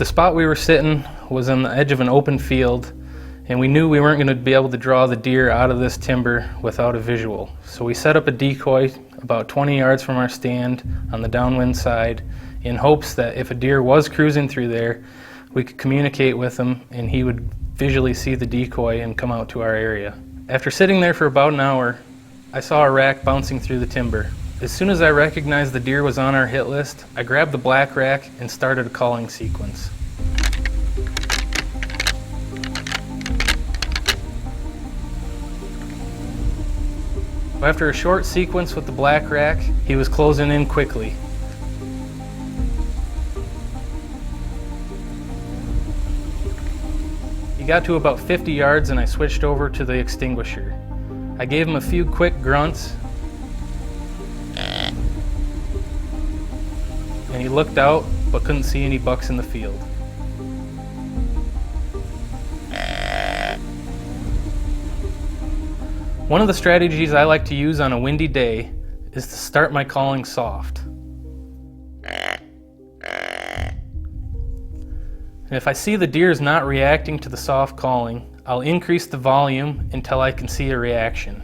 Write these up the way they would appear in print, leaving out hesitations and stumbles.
The spot we were sitting was on the edge of an open field, and we knew we weren't going to be able to draw the deer out of this timber without a visual. So we set up a decoy about 20 yards from our stand on the downwind side in hopes that if a deer was cruising through there, we could communicate with him and he would visually see the decoy and come out to our area. After sitting there for about an hour, I saw a rack bouncing through the timber. As soon as I recognized the deer was on our hit list, I grabbed the black rack and started a calling sequence. After a short sequence with the black rack, he was closing in quickly. He got to about 50 yards and I switched over to the extinguisher. I gave him a few quick grunts and he looked out but couldn't see any bucks in the field. One of the strategies I like to use on a windy day is to start my calling soft. And if I see the deer is not reacting to the soft calling, I'll increase the volume until I can see a reaction.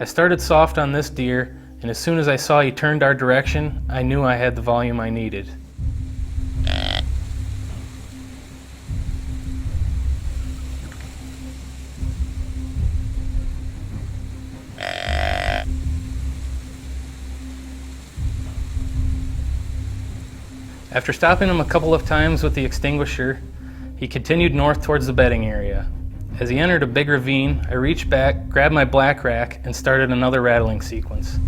I started soft on this deer, and as soon as I saw he turned our direction, I knew I had the volume I needed. After stopping him a couple of times with the extinguisher, he continued north towards the bedding area. As he entered a big ravine, I reached back, grabbed my black rack, and started another rattling sequence.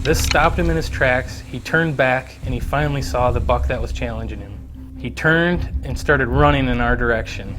This stopped him in his tracks. He turned back and he finally saw the buck that was challenging him. He turned and started running in our direction.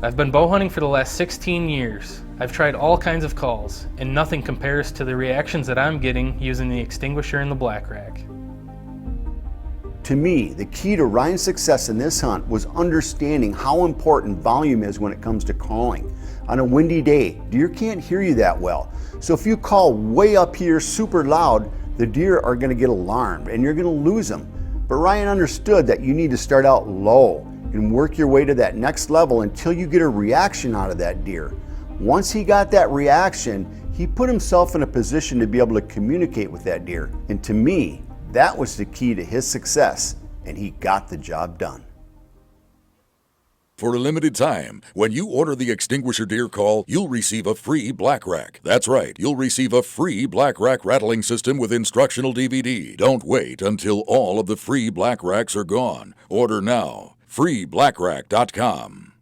I've been bow hunting for the last 16 years. I've tried all kinds of calls, and nothing compares to the reactions that I'm getting using the extinguisher and the black rack. To me, the key to Ryan's success in this hunt was understanding how important volume is when it comes to calling. On a windy day, deer can't hear you that well. So if you call way up here super loud, the deer are going to get alarmed and you're going to lose them. But Ryan understood that you need to start out low and work your way to that next level until you get a reaction out of that deer. Once he got that reaction, he put himself in a position to be able to communicate with that deer. And to me, that was the key to his success, and he got the job done. For a limited time, when you order the Extinguisher Deer Call, you'll receive a free black rack. That's right, you'll receive a free black rack rattling system with instructional DVD. Don't wait until all of the free black racks are gone. Order now. FreeBlackRack.com.